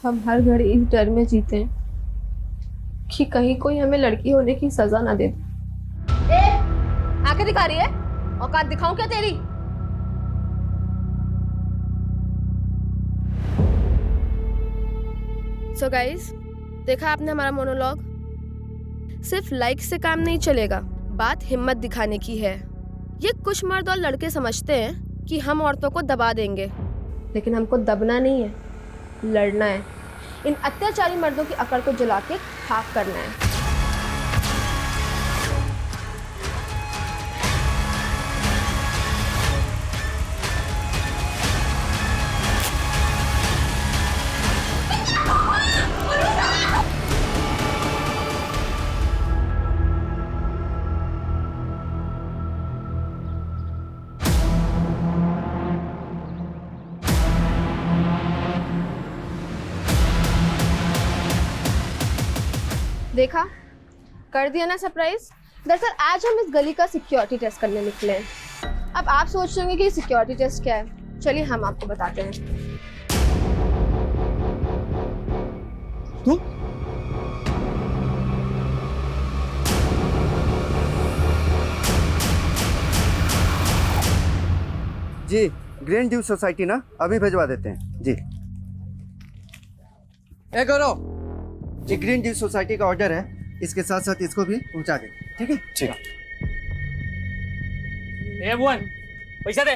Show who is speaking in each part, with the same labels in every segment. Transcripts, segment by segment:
Speaker 1: हम हर घड़ी इस डर में जीते हैं कि कहीं कोई हमें लड़की होने की सजा ना दे दे।
Speaker 2: आंखें दिखा रही है? औकात दिखाऊं क्या तेरी?
Speaker 1: सो गाइस, देखा आपने हमारा मोनोलॉग। सिर्फ लाइक से काम नहीं चलेगा, बात हिम्मत दिखाने की है। ये कुछ मर्द और लड़के समझते हैं कि हम औरतों को दबा देंगे, लेकिन हमको दबना नहीं है, लड़ना है। इन अत्याचारी मर्दों की अकड़ को जला के खाक करना है। देखा, कर दिया ना सरप्राइज। दरअसल आज हम इस गली का सिक्योरिटी टेस्ट करने निकले हैं। अब आप सोच रहे होंगे कि सिक्योरिटी टेस्ट क्या है। चलिए हम आपको बताते हैं।
Speaker 3: तू
Speaker 4: जी, ग्रीन ड्यू सोसाइटी ना, अभी भिजवा देते हैं जी। ए गौरव, ये ग्रीन ड्यू सोसाइटी का ऑर्डर है, इसके साथ साथ इसको भी पहुंचा दे, ठीक है?
Speaker 3: ठीक। ए भुवन, पैसा दे।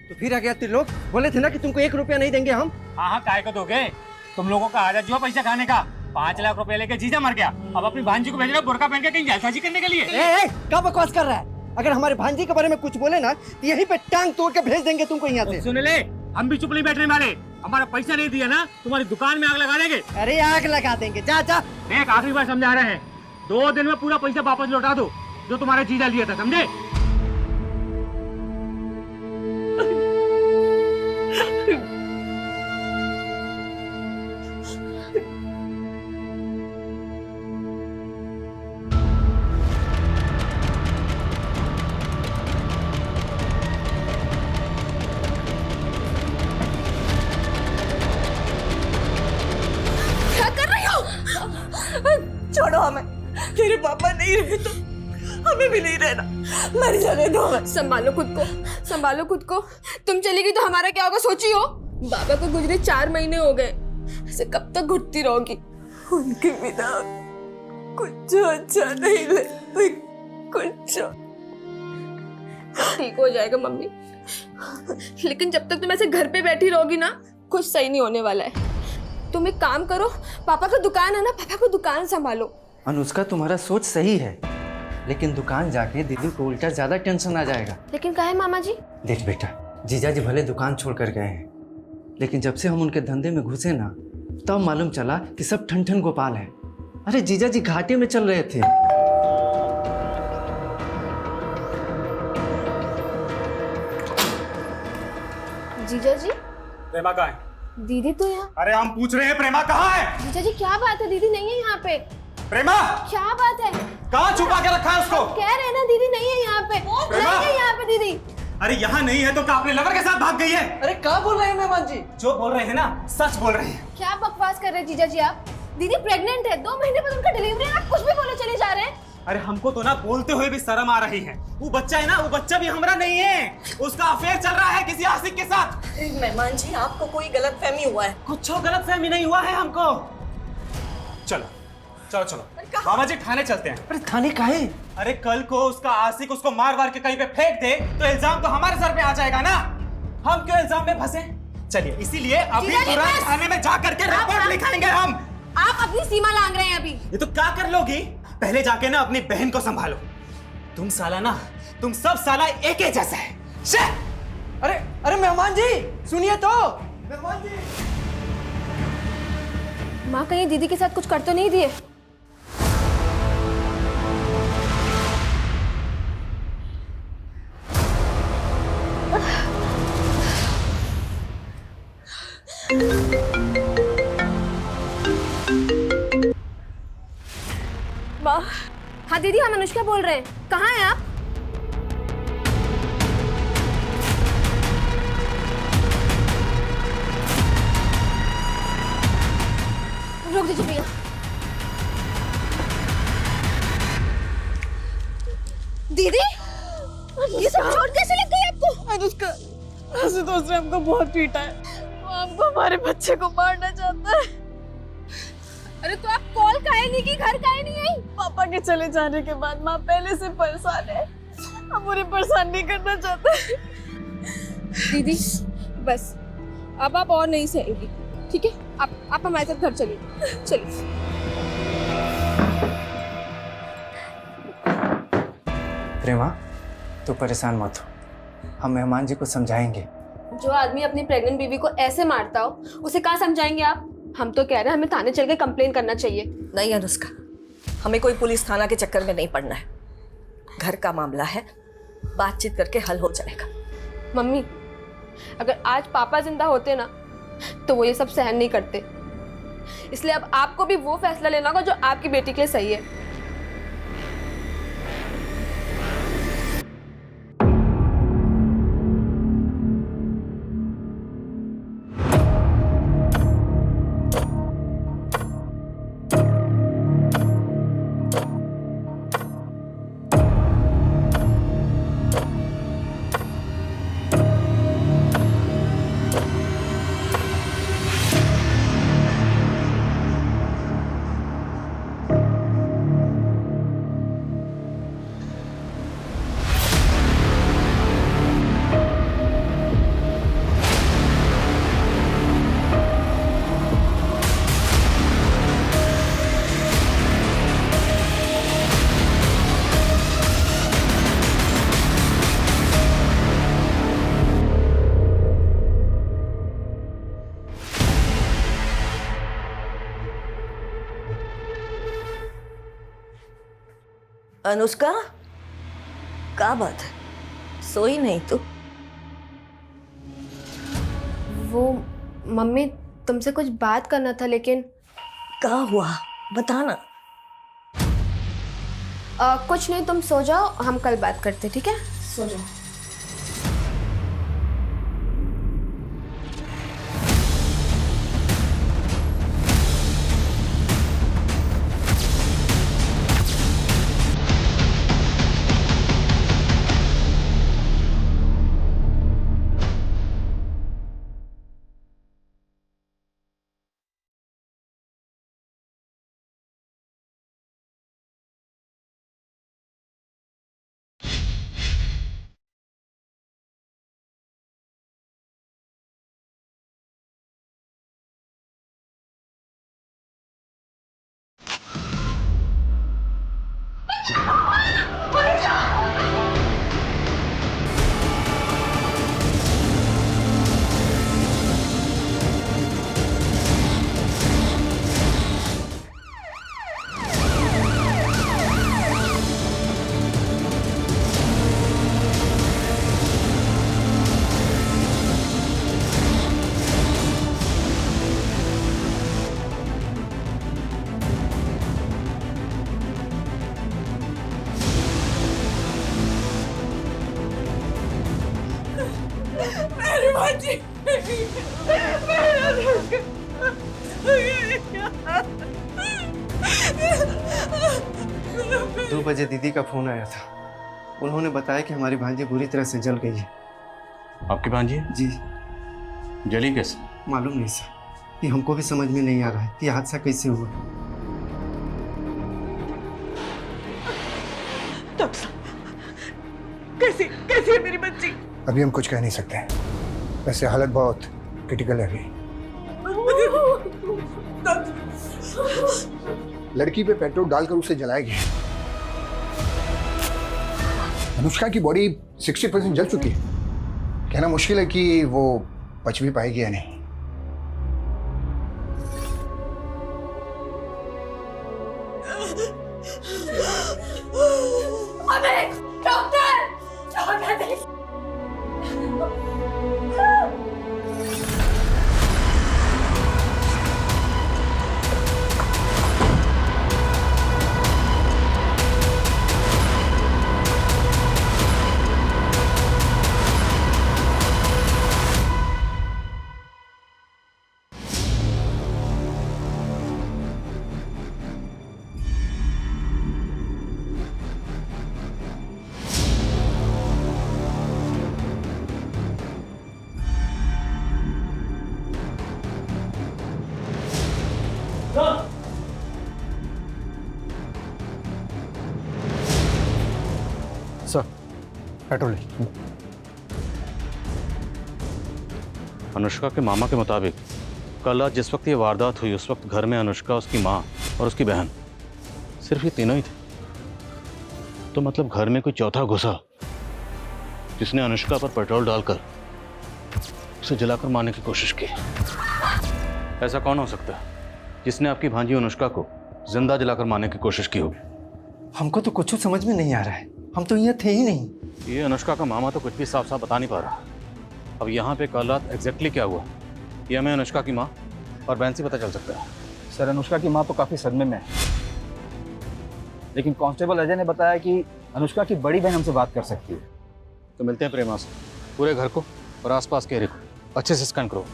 Speaker 4: तो फिर आ गया तुम लोग, बोले थे ना कि तुमको 1 रुपया नहीं देंगे हम।
Speaker 3: हाँ हाँ, काय को दोगे? तुम लोगों का आदत जो है पैसा खाने का। 5 लाख रुपए लेके जीजा मर गया, अब अपनी भांजी को भेज रहे हो बुर्का पहन के कहीं जालसाजी करने के लिए।
Speaker 4: ए, क्या बकवास कर रहा है? अगर हमारे भांजी के बारे में कुछ बोले ना तो यहीं पे टांग तोड़ के भेज देंगे तुमको यहाँ से।
Speaker 3: सुन ले, हम भी चुप नहीं बैठने वाले। हमारा पैसा नहीं दिया ना, तुम्हारी दुकान में आग लगा देंगे।
Speaker 4: अरे आग लगा देंगे, जा जा।
Speaker 3: एक आखिरी बार समझा रहे हैं, 2 दिन में पूरा पैसा वापस लौटा दो जो तुम्हारे जीजा लिया था, समझे?
Speaker 2: छोड़ो हमें, तेरे पापा नहीं रहे तो हमें भी नहीं रहना, मर जाने दो हमें।
Speaker 1: संभालो खुद को, संभालो खुद को। तुम चलेगी तो हमारा क्या होगा सोची हो? बाबा को गुजरे 4 महीने हो गए, ऐसे कब तक घुटती रहोगी?
Speaker 2: उनके बिना कुछ अच्छा नहीं लगता, कुछ।
Speaker 1: ठीक हो जाएगा मम्मी, लेकिन जब तक तुम ऐसे घर पे बैठी रहोगी ना, कुछ सही नहीं होने वाला है। तुम एक काम करो, पापा का दुकान है ना, पापा को दुकान संभालो।
Speaker 4: अनुष्का, तुम्हारा सोच सही है, लेकिन दुकान जाके दीदी को उल्टा ज्यादा टेंशन आ जाएगा।
Speaker 1: लेकिन काहे मामा जी?
Speaker 4: देख बेटा, जीजा जी भले दुकान छोड़ कर गए हैं, लेकिन जब से हम उनके धंधे में घुसे ना, तब मालूम चला कि सब ठन ठन गोपाल है। अरे जीजा जी घाटे में चल रहे थे।
Speaker 1: जीजा जी,
Speaker 3: प्रेमा कहाँ है?
Speaker 1: दीदी तो यहाँ।
Speaker 3: अरे हम पूछ रहे हैं, प्रेमा कहाँ है?
Speaker 1: जीजा जी क्या बात है, दीदी नहीं है यहाँ पे।
Speaker 3: प्रेमा
Speaker 1: क्या बात है?
Speaker 3: कहाँ छुपा के रखा है उसको?
Speaker 1: कह रहे हैं ना दीदी नहीं है यहाँ पे,
Speaker 3: प्रेमा!
Speaker 1: नहीं है यहाँ पे दीदी।
Speaker 3: अरे यहाँ नहीं है तो क्या अपने लवर के साथ भाग गई है?
Speaker 4: अरे क्या बोल रहे हैं मेहमान जी?
Speaker 3: जो बोल रहे हैं ना, सच बोल रहे हैं।
Speaker 1: क्या बकवास कर रहे हैं जीजा जी आप? दीदी प्रेग्नेंट है, 2 महीने बाद उनका डिलीवरी है, आप कुछ भी बोले चले जा रहे हैं।
Speaker 3: अरे हमको तो ना बोलते हुए भी शर्म आ रही है। वो बच्चा है ना, वो बच्चा भी हमारा नहीं है, उसका अफेयर चल रहा है किसी आशिक के साथ।
Speaker 2: मेहमान जी, आपको कोई गलतफहमी हुआ है?
Speaker 3: कुछ गलतफहमी नहीं हुआ है हमको। चलो चलो चलो बाबा जी, थाने चलते हैं।
Speaker 4: अरे थाने काहे?
Speaker 3: अरे कल को उसका आशिक उसको मार मार के कहीं पे फेंक दे तो इल्जाम तो हमारे सर पे आ जाएगा ना। हम क्यों इल्जाम में फंसे? चलिए, इसीलिए अभी
Speaker 1: जीजा जी,
Speaker 3: तुरंत
Speaker 1: बस!
Speaker 3: थाने में जा करके रिपोर्ट लिखाएंगे हम।
Speaker 1: आप अपनी सीमा लांघ रहे हैं अभी।
Speaker 3: ये तो क्या कर लोगी? पहले जाके ना अपनी बहन को संभालो। तुम साला ना, तुम सब साला एक ही जैसा है।
Speaker 4: अरे अरे मेहमान जी सुनिए तो। मेहमान जी,
Speaker 1: माँ कहीं दीदी के साथ कुछ कर तो नहीं दिए?
Speaker 2: माँ,
Speaker 1: हाँ दीदी, हम अनुष्का बोल रहे हैं, कहाँ हैं आप? रोक दीजिए भैया। दीदी, ये सब चोट कैसे लग गई आपको?
Speaker 2: अनुष्का, आशुतोष ने हमको बहुत पीटा है। वो हमको हमारे बच्चे को मारना चाहता है।
Speaker 1: अरे तो आप कॉल काहे नहीं की, घर काहे नहीं आई?
Speaker 2: पापा के चले जाने के बाद माँ पहले से परेशान है। हम उन्हें परेशान नहीं करना चाहते।
Speaker 1: दीदी बस, अब आप और नहीं सहेंगी, ठीक है? आप हमारे साथ घर चलिए, चलिए।
Speaker 4: प्रेमा, तो परेशान मत हो, हम मेहमान जी को समझाएंगे।
Speaker 1: जो आदमी अपनी प्रेग्नेंट बीवी को ऐसे मारता हो, उसे कहाँ समझाएंगे आप? हम तो कह रहे हैं हमें थाने चल के कंप्लेन करना चाहिए।
Speaker 2: नहीं अनुष्का, हमें कोई पुलिस थाना के चक्कर में नहीं पड़ना है। घर का मामला है, बातचीत करके हल हो जाएगा।
Speaker 1: मम्मी, अगर आज पापा जिंदा होते ना तो वो ये सब सहन नहीं करते। इसलिए अब आपको भी वो फैसला लेना होगा जो आपकी बेटी के लिए सही है।
Speaker 2: अनुष्का, क्या बात है, सोई नहीं तू?
Speaker 1: वो मम्मी, तुमसे कुछ बात करना था लेकिन
Speaker 2: क्या हुआ, बताना।
Speaker 1: कुछ नहीं, तुम सो जाओ, हम कल बात करते, ठीक है? सो जाओ।
Speaker 2: मेरी बाजी, मेरा
Speaker 4: 2 बजे दीदी का फोन आया था। उन्होंने बताया कि हमारी भांजी बुरी तरह से जल गई है।
Speaker 5: आपकी भांजी
Speaker 4: जी,
Speaker 5: जली कैसे?
Speaker 4: मालूम नहीं सर, ये हमको भी समझ में नहीं आ रहा है कि हादसा कैसे हुआ।
Speaker 2: डॉक्टर, कैसी कैसी है मेरी बच्ची?
Speaker 6: अभी हम कुछ कह नहीं सकते, वैसे हालत बहुत क्रिटिकल है अभी। लड़की पे पेट्रोल डालकर उसे जलाया गया। अनुष्का की बॉडी 60% जल चुकी है। कहना मुश्किल है कि वो बच भी पाएगी या नहीं।
Speaker 7: सर पेट्रोल ले।
Speaker 5: अनुष्का के मामा के मुताबिक कल रात जिस वक्त ये वारदात हुई उस वक्त घर में अनुष्का, उसकी माँ और उसकी बहन, सिर्फ ये तीनों ही थे। तो मतलब घर में कोई चौथा घुसा जिसने अनुष्का पर पेट्रोल डालकर उसे जलाकर मारने की कोशिश की। ऐसा कौन हो सकता है जिसने आपकी भांजी अनुष्का को जिंदा जलाकर मारने की कोशिश की होगी?
Speaker 4: हमको तो कुछ समझ में नहीं आ रहा है, हम तो यहाँ थे ही नहीं।
Speaker 5: ये अनुष्का का मामा तो कुछ भी साफ साफ बता नहीं पा रहा। अब यहाँ पे कल रात एग्जैक्टली क्या हुआ ये हमें अनुष्का की माँ और बहन से पता चल सकता है।
Speaker 7: सर अनुष्का की माँ तो काफ़ी सदमे में है, लेकिन कांस्टेबल अजय ने बताया कि अनुष्का की बड़ी बहन हमसे बात कर सकती है।
Speaker 5: तो मिलते हैं प्रेमा से। पूरे घर को और आसपास के एरिया को अच्छे से स्कैन करो।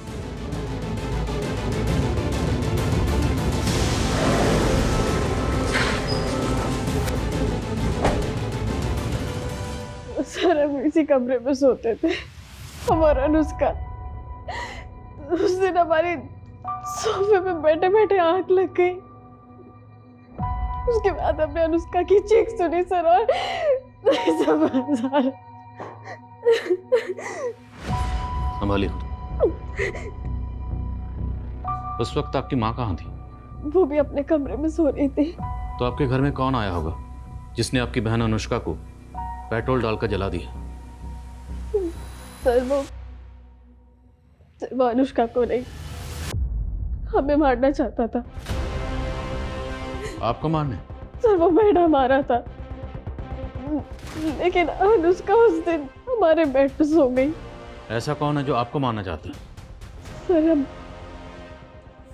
Speaker 8: सर हम इसी कमरे में सोते थे, हमारा अनुष्का। उस दिन हमारी सोफे पे बैठे बैठे आंख लग गई। उसके बाद हमने अनुष्का की चीख सुनी सर, और नहीं समझ आ रहा।
Speaker 5: संभालिए। उस वक्त आपकी माँ कहाँ थी?
Speaker 8: वो भी अपने कमरे में सो रही थी।
Speaker 5: तो आपके घर में कौन आया होगा जिसने आपकी बहन अनुष्का को पेट्रोल डालकर जला दिया?
Speaker 8: सर वो अनुष्का को नहीं, हमें मारना चाहता था।
Speaker 5: आपको मारने?
Speaker 8: सर वो बेड़ा मारा था, लेकिन अनुष्का उस दिन हमारे बेड पे सो गई।
Speaker 5: ऐसा कौन है जो आपको मारना चाहता है?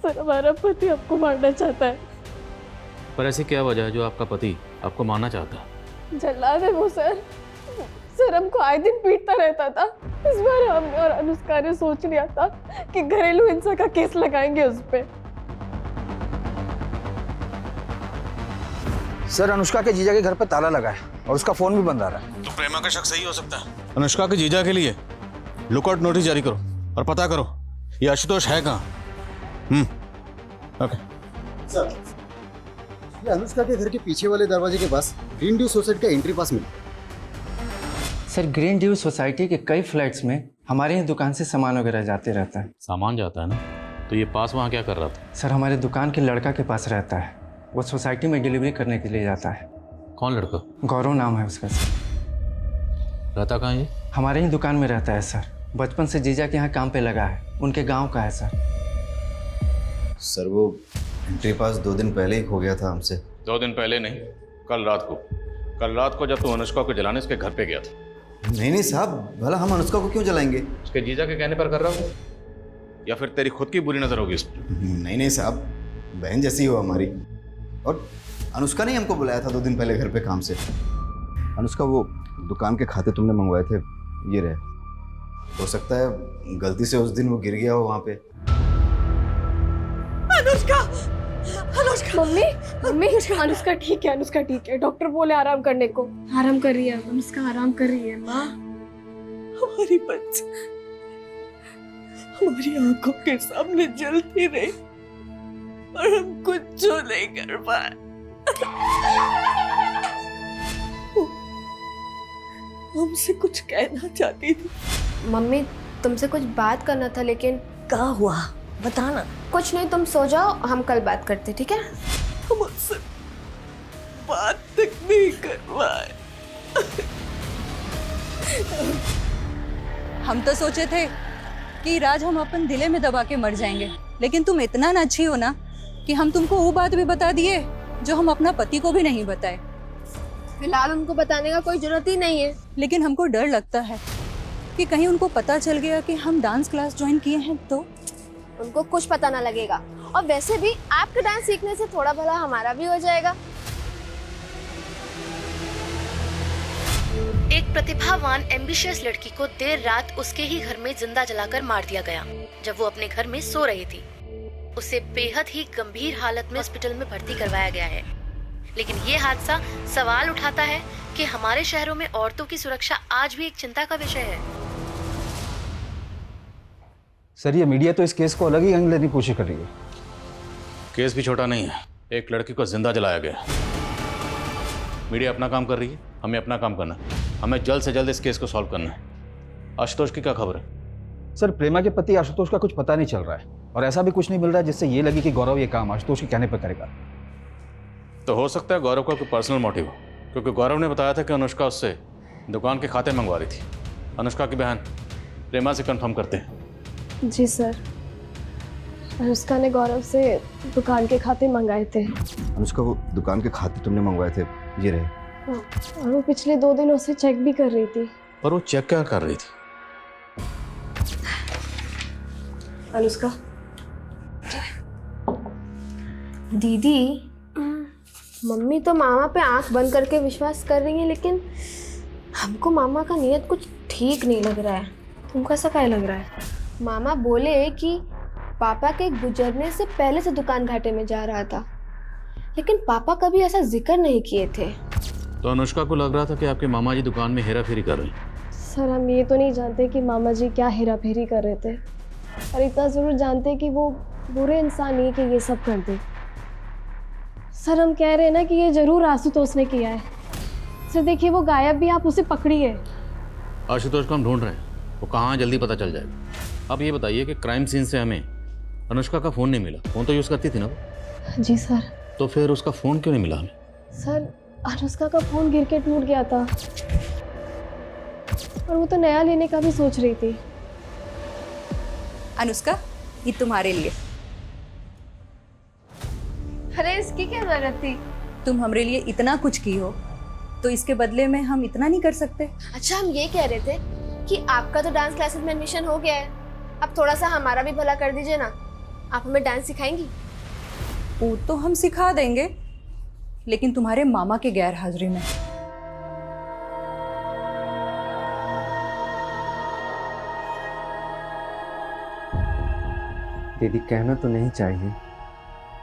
Speaker 8: सर हमारा पति आपको मारना चाहता है।
Speaker 5: पर ऐसी क्या वजह है जो आपका पति आपको मारना चाहता है?
Speaker 8: जल्लाद है वो सर। सर हमको आए दिन पीटता रहता था। इस बार हमने और अनुष्का ने सोच लिया था कि घरेलू हिंसा का केस लगाएंगे उस पे।
Speaker 7: सर अनुष्का के जीजा के घर पे ताला लगा है और उसका फोन भी बंद आ रहा है।
Speaker 5: तो प्रेमा का शक सही हो सकता है। अनुष्का के जीजा के लिए लुकआउट नोटिस जारी करो और पता करो ये आशुतोष है कहाँ। ओके
Speaker 9: सर, ये अनुष्का के घर के पीछे वाले दरवाजे के पास ग्रीन ड्यू सोसाइटी का एंट्री पास मिला।
Speaker 4: सर ग्रीन ड्यू सोसाइटी के कई फ्लैट्स में हमारे ही दुकान से सामान वगैरह जाते रहता है।
Speaker 5: सामान जाता है ना, तो ये पास वहाँ क्या कर रहा था?
Speaker 4: सर हमारे दुकान के लड़का के पास रहता है, वो सोसाइटी में डिलीवरी करने के लिए जाता है।
Speaker 5: कौन लड़का?
Speaker 4: गौरव नाम है उसका सर।
Speaker 5: रहता कहाँ ये?
Speaker 4: हमारे ही दुकान में रहता है सर, बचपन से जीजा के यहाँ काम पे लगा है, उनके गाँव का है सर।
Speaker 9: सर वो एंट्री पास 2 दिन पहले ही खो गया था हमसे।
Speaker 5: 2 दिन पहले नहीं, कल रात को जब तू अनुष्का को जलाने उसके घर पे गया था।
Speaker 9: नहीं साहब, भला हम अनुष्का को क्यों जलाएंगे?
Speaker 5: उसके जीजा के कहने पर कर रहा हो या फिर तेरी खुद की बुरी नजर होगी उस पर?
Speaker 9: नहीं साहब, बहन जैसी हो हमारी। और अनुष्का ने हमको बुलाया था 2 दिन पहले घर पे काम से। अनुष्का वो दुकान के खाते तुमने मंगवाए थे, ये रहे। हो सकता है गलती से उस दिन वो गिर गया हो वहाँ पे।
Speaker 8: अनुष्का मम्मी अनुष्का ठीक है, अनुष्का ठीक है। डॉक्टर बोले आराम करने को। आराम कर रही है अनुष्का, आराम कर रही है माँ।
Speaker 2: हमारी बच्ची हमारी आंखों के सामने जलती रही और हम कुछ जो नहीं कर पाए। हमसे कुछ कहना चाहती थी।
Speaker 1: मम्मी तुमसे कुछ बात करना था, लेकिन
Speaker 2: क्या हुआ बताना।
Speaker 1: कुछ नहीं, तुम सो जाओ, हम कल बात करते, ठीक है?
Speaker 2: हम उससे बात तक नहीं कर पाए।
Speaker 10: हम तो सोचे थे कि राज हम अपन दिले में दबा के मर जाएंगे, लेकिन तुम इतना न अच्छी हो ना कि हम तुमको वो बात भी बता दिए जो हम अपना पति को भी नहीं बताए।
Speaker 1: फिलहाल उनको बताने का कोई जरूरत ही नहीं है।
Speaker 10: लेकिन हमको डर लगता है कि कहीं उनको पता चल गया कि हम डांस क्लास ज्वाइन किए हैं तो
Speaker 1: उनको कुछ पता ना लगेगा, और वैसे भी आपके डांस सीखने से थोड़ा भला हमारा भी हो जाएगा।
Speaker 11: एक प्रतिभावान एम्बिशियस लड़की को देर रात उसके ही घर में जिंदा जलाकर मार दिया गया जब वो अपने घर में सो रही थी। उसे बेहद ही गंभीर हालत में हॉस्पिटल में भर्ती करवाया गया है। लेकिन ये हादसा सवाल उठाता है कि हमारे शहरों में औरतों की सुरक्षा आज भी एक चिंता का विषय है।
Speaker 7: सर ये मीडिया तो इस केस को अलग ही एंगल लेने की कोशिश कर रही है।
Speaker 5: केस भी छोटा नहीं है, एक लड़की को जिंदा जलाया गया। मीडिया अपना काम कर रही है, हमें अपना काम करना है। हमें जल्द से जल्द इस केस को सॉल्व करना है। आशुतोष की क्या खबर है?
Speaker 7: सर, प्रेमा के पति आशुतोष का कुछ पता नहीं चल रहा है और ऐसा भी कुछ नहीं मिल रहा है जिससे ये लगे कि गौरव ये काम आशुतोष के कहने पर करेगा।
Speaker 5: तो हो सकता है गौरव का कोई पर्सनल मोटिव हो, क्योंकि गौरव ने बताया था कि अनुष्का उससे दुकान के खाते मंगवा रही थी। अनुष्का की बहन प्रेमा से कंफर्म करते हैं।
Speaker 8: जी सर, अनुष्का ने गौरव से दुकान के खाते मंगाए थे
Speaker 9: अनुष्का, वो दुकान के खाते तुमने मंगवाए थे, ये रहे।
Speaker 8: और वो पिछले 2 दिनों से चेक भी कर रही थी।
Speaker 5: पर वो चेक क्या कर रही थी?
Speaker 1: अनुष्का दीदी, मम्मी तो मामा पे आंख बंद करके विश्वास कर रही है, लेकिन हमको मामा का नीयत कुछ ठीक नहीं लग रहा है। तुमको ऐसा क्या लग रहा है? मामा बोले कि पापा के गुजरने से पहले से दुकान घाटे में जा रहा था, लेकिन पापा कभी ऐसा जिक्र नहीं किए थे।
Speaker 5: तो अनुष्का को लग रहा था कि आपके मामा जी दुकान में हेरा फेरी कर रहे हैं।
Speaker 8: सर, हम ये तो नहीं जानते कि मामा जी क्या हेरा फेरी कर रहे थे, और इतना ज़रूर जानते कि वो बुरे इंसान नहीं कि ये सब कर दे। सर, हम कह रहे हैं ना कि ये ज़रूर आशुतोष ने किया है। सर देखिए, वो गायब भी, आप उसे पकड़िए।
Speaker 5: आशुतोष को हम ढूंढ रहे हैं, वो कहाँ है जल्दी पता चल जाएगा। अब ये बताइए कि क्राइम सीन से हमें अनुष्का का फ़ोन नहीं मिला। फ़ोन तो यूज़ करती थी ना वो?
Speaker 8: जी सर।
Speaker 5: तो फिर उसका फ़ोन क्यों नहीं मिला हमें?
Speaker 8: सर, अनुष्का का फ़ोन गिर के टूट गया था और वो तो नया लेने का भी सोच रही थी।
Speaker 10: अनुष्का, ये तुम्हारे लिए।
Speaker 1: अरे इसकी क्या जरूरत थी?
Speaker 10: तुम हमरे लिए इतना कुछ की हो, तो इसके बदले में हम इतना नहीं कर सकते?
Speaker 1: अच्छा, हम ये कह रहे थे कि आपका तो डांस क्लासेस में एडमिशन हो गया है, अब थोड़ा सा हमारा भी भला कर दीजिए ना। आप हमें डांस सिखाएंगी?
Speaker 10: वो तो हम सिखा देंगे, लेकिन तुम्हारे मामा के गैर हाजिरी में।
Speaker 4: दीदी, कहना तो नहीं चाहिए,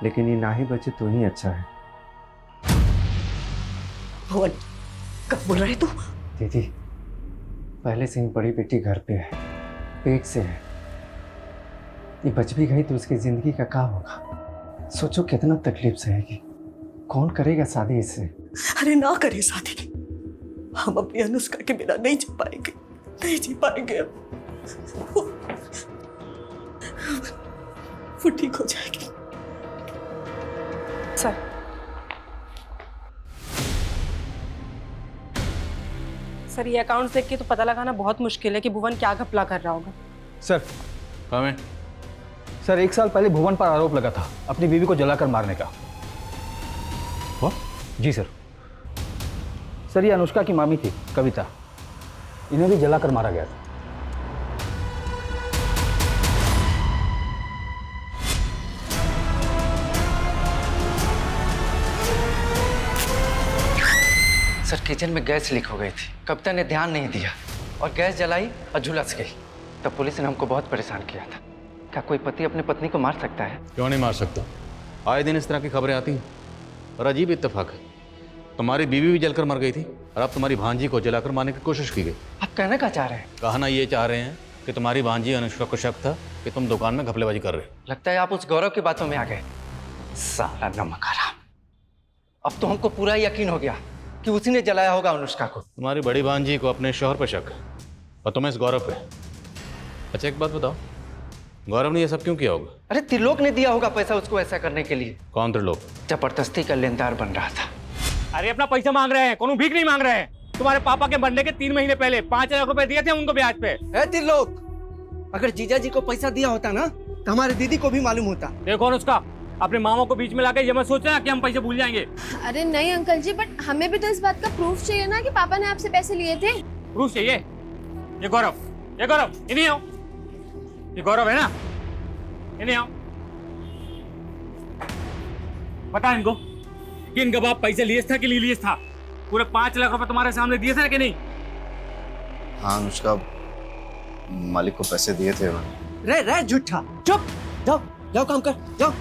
Speaker 4: लेकिन ये ना ही बचे तो ही अच्छा है।
Speaker 2: भुवन, कब बोल रहे तू?
Speaker 4: दीदी, पहले से ही बड़ी बेटी घर पे है, पेट से है। ये बच भी गई तो उसकी जिंदगी का क्या होगा? सोचो कितना तकलीफ सहेगी। कौन करेगा शादी इससे?
Speaker 2: अरे ना करे शादी, हम अपनी अनुष्का के बिना नहीं जी पाएंगे, नहीं जी पाएंगे। वो ठीक हो जाएगी।
Speaker 12: सर, ये अकाउंट देख के तो पता लगाना बहुत मुश्किल है कि भुवन क्या घपला कर रहा होगा।
Speaker 7: Sir,
Speaker 5: comment.
Speaker 7: सर, 1 साल पहले भुवन पर आरोप लगा था अपनी बीवी को जलाकर मारने का। जी सर। सर, ये अनुष्का की मामी थी कविता, इन्हें भी जलाकर मारा गया था।
Speaker 4: सर, किचन में गैस लीक हो गई थी, कविता ने ध्यान नहीं दिया और गैस जलाई और झुलस गई। तब पुलिस ने हमको बहुत परेशान किया था। क्या कोई पति अपने पत्नी को मार सकता है?
Speaker 5: क्यों नहीं मार सकता? आए दिन इस तरह की खबरें आती हैं और अजीब इत्तेफाक है, तुम्हारी बीवी भी जलकर मर गई थी और अब तुम्हारी भांजी को जलाकर मारने की कोशिश की गई।
Speaker 4: आप कहना क्या चाह रहे हैं?
Speaker 5: कहना ये चाह रहे हैं कि तुम्हारी भांजी अनुष्का को शक था कि तुम दुकान में घपलेबाजी कर रहे हो।
Speaker 4: लगता है आप उस गौरव की बातों में आ गए। साला नमक हराम। अब तो हमको पूरा यकीन हो गया कि उसी ने जलाया होगा अनुष्का को।
Speaker 5: तुम्हारी बड़ी भांजी को अपने शौहर पर शक है और तुम्हें इस गौरव पे। अच्छा, एक बात बताओ, गौरव ने ये सब क्यों किया होगा?
Speaker 4: अरे त्रिलोक ने दिया होगा पैसा उसको ऐसा करने के लिए।
Speaker 5: कौन त्रिलोक?
Speaker 4: जबरदस्ती का लेनदार बन रहा था।
Speaker 13: अरे अपना पैसा मांग रहे हैं, कोनो भीख नहीं मांग रहे हैं। तुम्हारे पापा के मरने के 3 महीने पहले 5 लाख रुपए दिए थे उनको ब्याज पे।
Speaker 4: त्रिलोक, अगर जीजा जी को पैसा दिया होता ना तो हमारी दीदी को भी मालूम होता।
Speaker 13: देखो अनुष्का, अपने मामा को बीच में लाके ये मत सोचना कि हम पैसे भूल जाएंगे।
Speaker 1: अरे नहीं अंकल जी, बट हमें भी तो इस बात का प्रूफ चाहिए ना कि पापा ने आपसे पैसे लिए थे।
Speaker 13: प्रूफ चाहिए? ये गौरव, इन्हीं आओ। ये गौरव है ना, इन्हीं आओ। बता इनको कि इनका बाप पैसे लिए था कि नहीं लिए था। पूरे 5 लाख रुपए तुम्हारे सामने दिए थे कि नहीं?
Speaker 9: हाँ, अनुष्का मालिक को पैसे दिए थे।
Speaker 14: रे झूठा, चुप, जाओ काम कर, जाओ।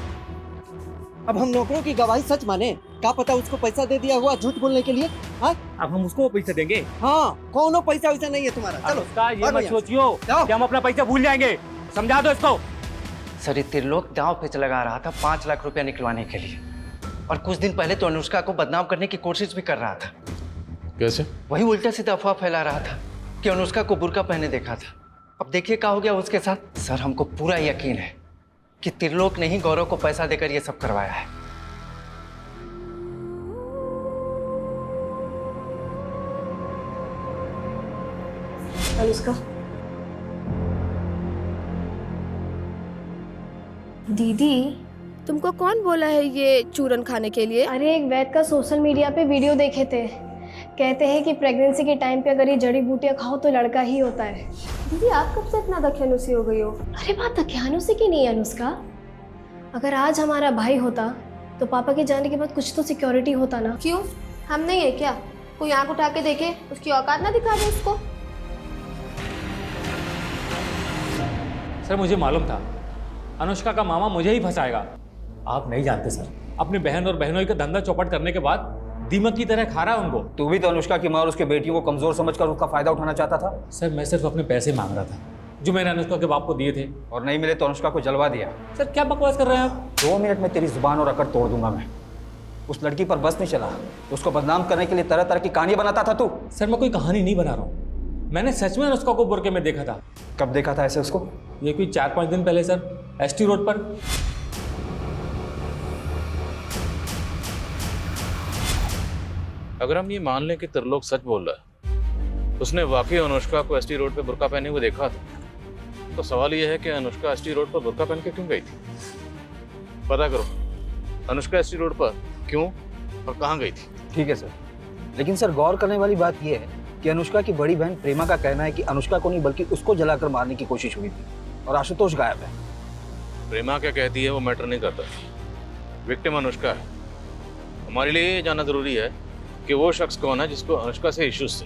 Speaker 14: अब हम नौकरों की गवाही सच माने? क्या पता उसको पैसा दे दिया हुआ झूठ बोलने के लिए। हाँ,
Speaker 13: अब हम उसको पैसे देंगे?
Speaker 14: हाँ, कौनो पैसा वैसा नहीं है तुम्हारा। चलो,
Speaker 13: ये मत सोचियो कि हम अपना पैसा भूल जाएंगे। समझा दो इसको।
Speaker 4: सर, ये त्रिलोक दांव पे लगा रहा था 5 लाख रुपया निकलवाने के लिए, और कुछ दिन पहले तो अनुष्का को बदनाम करने की कोशिश भी कर रहा था।
Speaker 5: कैसे?
Speaker 4: वही उल्टा सीधा अफवाह फैला रहा था कि अनुष्का को बुर्का पहने देखा था। अब देखिए क्या हो गया उसके साथ। सर हमको पूरा यकीन है कि त्रिलोक ने ही गौरव को पैसा देकर ये सब करवाया है।
Speaker 2: अनुष्का,
Speaker 8: दीदी
Speaker 1: तुमको कौन बोला है ये चूरन खाने के लिए?
Speaker 8: अरे एक वैद का सोशल मीडिया पे वीडियो देखे थे, कहते हैं कि प्रेगनेंसी के टाइम पे अगर ये जड़ी बूटियां खाओ तो लड़का ही होता है।
Speaker 1: दीदी आप कब से इतना दख्यानुसी हो गई हो?
Speaker 8: अरे बात दख्यानुसी की नहीं है अनुष्का। अगर आज हमारा भाई होता तो पापा के जाने के बाद कुछ तो सिक्योरिटी होता ना।
Speaker 1: क्यों, हम नहीं है क्या? कोई आंख उठा के देखे, उसकी औकात ना दिखा दे उसको।
Speaker 13: सर मुझे मालूम था अनुष्का का मामा मुझे ही फंसाएगा। आप नहीं जानते सर, अपनी बहन और बहनोई का धंधा चौपट करने के बाद दीमक की तरह खा रहा है उनको।
Speaker 7: तू भी तो अनुष्का की माँ और उसकी बेटियों को कमजोर समझकर उसका फायदा उठाना चाहता था।
Speaker 13: सर मैं सिर्फ अपने पैसे मांग रहा था जो मैंने अनुष्का के बाप को दिए थे।
Speaker 7: और नहीं मिले तो अनुष्का को जलवा दिया।
Speaker 13: सर क्या बकवास कर रहे हैं आप?
Speaker 7: 2 मिनट में तेरी जुबान और अकड़ तोड़ दूंगा मैं। उस लड़की पर बस नहीं चला, उसको बदनाम करने के लिए तरह तरह की कहानी बनाता था तू।
Speaker 13: सर मैं कोई कहानी नहीं बना रहा हूँ, मैंने सच में अनुष्का को बुरके में देखा था।
Speaker 7: कब देखा था ऐसे उसको?
Speaker 13: ये कोई 4-5 दिन पहले सर, एसटी रोड पर।
Speaker 5: अगर हम ये मान लें कि त्रिलोक सच बोल रहा है, उसने वाकई अनुष्का को एसटी रोड पे बुर्का पहने हुए देखा था, तो सवाल यह है कि अनुष्का एसटी रोड पर बुर्का पहन के क्यों गई थी? पता करो अनुष्का एसटी रोड पर क्यों और कहाँ गई थी।
Speaker 7: ठीक है सर, लेकिन सर गौर करने वाली बात यह है कि अनुष्का की बड़ी बहन प्रेमा का कहना है कि अनुष्का को नहीं बल्कि उसको जलाकर मारने की कोशिश हुई थी और आशुतोष गायब है।
Speaker 5: प्रेमा क्या कहती है वो मैटर नहीं करता, विक्टिम अनुष्का है। हमारे लिए ये जानना जरूरी है कि वो शख्स कौन है जिसको अनुष्का से इश्यूज थे।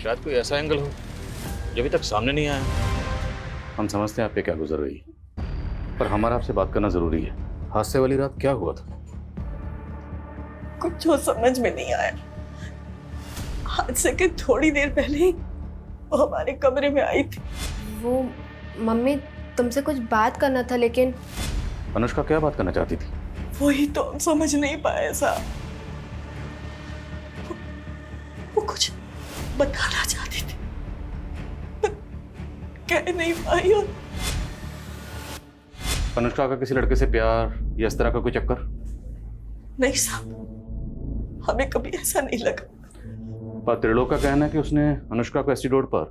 Speaker 5: शायद कोई ऐसा एंगल हो जो अभी तक सामने नहीं आया। हम समझते हैं आप पे क्या गुजर रही है, पर हमारा आपसे बात करना जरूरी है। हादसे वाली रात क्या हुआ था?
Speaker 2: कुछ जो समझ में नहीं आया। हादसे के थोड़ी देर पहले ही वो हमारे कमरे में आई थी।
Speaker 1: वो मम्मी तुमसे कुछ बात करना था, लेकिन
Speaker 5: अनुष्का क्या बात करना चाहती थी?
Speaker 2: वही तो हम समझ नहीं पाए साहब। वो कुछ बताना चाहती थी पर कह नहीं पाई। और
Speaker 5: अनुष्का का किसी लड़के से प्यार या इस तरह का कोई चक्कर?
Speaker 2: नहीं साहब, हमें कभी ऐसा नहीं लगा।
Speaker 5: पर त्रिलोक का कहना है कि उसने अनुष्का को एसटी रोड पर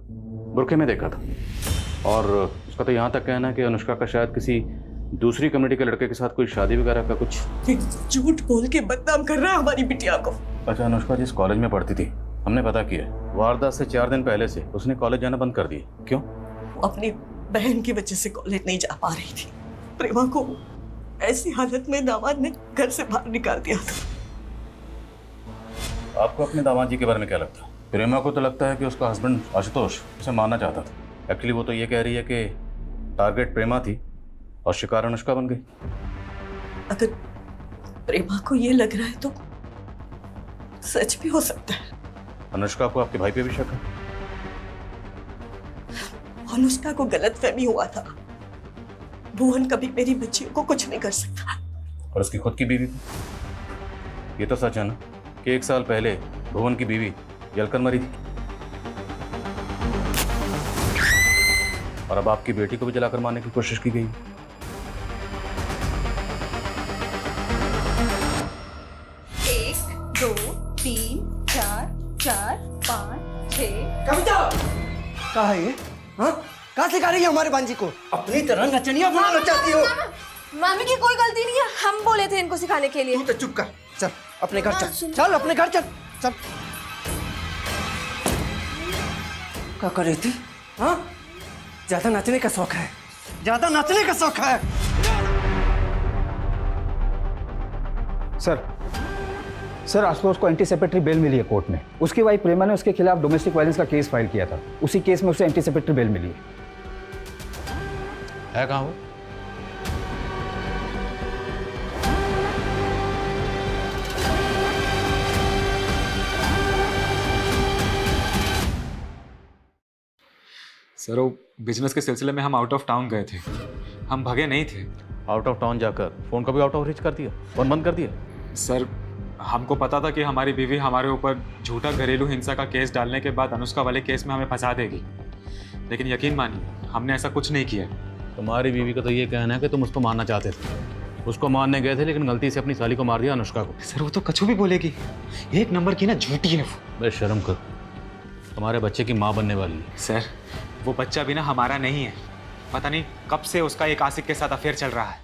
Speaker 5: बुरखे में देखा था, और उसका तो यहाँ तक कहना है कि अनुष्का का शायद किसी दूसरी कम्युनिटी के लड़के के साथ कोई शादी वगैरह का कुछ।
Speaker 2: झूठ बोल के बदनाम कर रहा है हमारी बिटिया को।
Speaker 5: अच्छा, अनुष्का जिस कॉलेज में पढ़ती थी हमने पता किया, वारदात से 4 दिन पहले से उसने कॉलेज जाना बंद कर दिया। क्यों?
Speaker 2: अपनी बहन की वजह से कॉलेज नहीं जा पा रही थी। प्रेमा को ऐसी हालत में दामाद ने घर से बाहर निकाल दिया था।
Speaker 5: आपको अपने दामाद जी के बारे में क्या लगता है? प्रेमा को तो लगता है कि उसका हस्बैंड आशुतोष उसे मारना चाहता था। एक्चुअली वो तो ये कह रही है कि टारगेट प्रेमा थी और शिकार अनुष्का बन गई।
Speaker 2: अगर प्रेमा को ये लग रहा है तो सच भी हो सकता है।
Speaker 5: अनुष्का को आपके भाई पे भी शक है?
Speaker 2: अनुष्का को गलतफहमी हुआ था। भुवन कभी मेरी बच्चियों को कुछ नहीं कर सकता।
Speaker 5: और उसकी खुद की बीवी? ये तो सच है ना कि 1 साल पहले भुवन की बीवी जलकर मरी थी, और अब आपकी बेटी को भी जलाकर मारने की कोशिश की गई।
Speaker 10: एक, 2, 3, 4, 5, 6।
Speaker 14: कविता कहाँ है ये? हाँ, कहाँ सिखा रही है हमारे बांजी को? अपनी तरह नचनिया बनाना चाहती हो?
Speaker 1: मामी की कोई गलती नहीं है, हम बोले थे इनको सिखाने के लिए।
Speaker 14: तू तो चुप कर, चल अपने घर चल, चल अपने घर चल, चल। क्या कर रही थी? हाँ, ज्यादा नाचने का शौक है, ज्यादा नाचने का शौक है।
Speaker 7: सर आशुतोष को एंटीसेपेटरी बेल मिली है कोर्ट में। उसकी वाइफ प्रेमा ने उसके खिलाफ डोमेस्टिक वायलेंस का केस फाइल किया था। उसी केस में उसे एंटीसेपेटरी बेल मिली
Speaker 5: है। कहाँ वो?
Speaker 3: सर वो बिजनेस के सिलसिले में हम आउट ऑफ टाउन गए थे, हम भगे नहीं थे।
Speaker 5: आउट ऑफ टाउन जाकर फोन का भी आउट ऑफ रीच कर दिया, फोन बंद कर दिया?
Speaker 3: सर हमको पता था कि हमारी बीवी हमारे ऊपर झूठा घरेलू हिंसा का केस डालने के बाद अनुष्का वाले केस में हमें फंसा देगी, लेकिन यकीन मानिए हमने ऐसा कुछ नहीं किया।
Speaker 5: तुम्हारी बीवी का तो ये कहना है कि तुम उसको मारना चाहते थे, उसको मारने गए थे लेकिन गलती से अपनी साली को मार दिया, अनुष्का को।
Speaker 3: सर वो तो कछु भी बोलेगी, एक नंबर की ना झूठी है वो।
Speaker 5: बे शर्म कर, तुम्हारे बच्चे की माँ बनने वाली है।
Speaker 3: सर वो बच्चा भी ना हमारा नहीं है, पता नहीं कब से उसका एक आशिक के साथ अफेयर चल रहा है।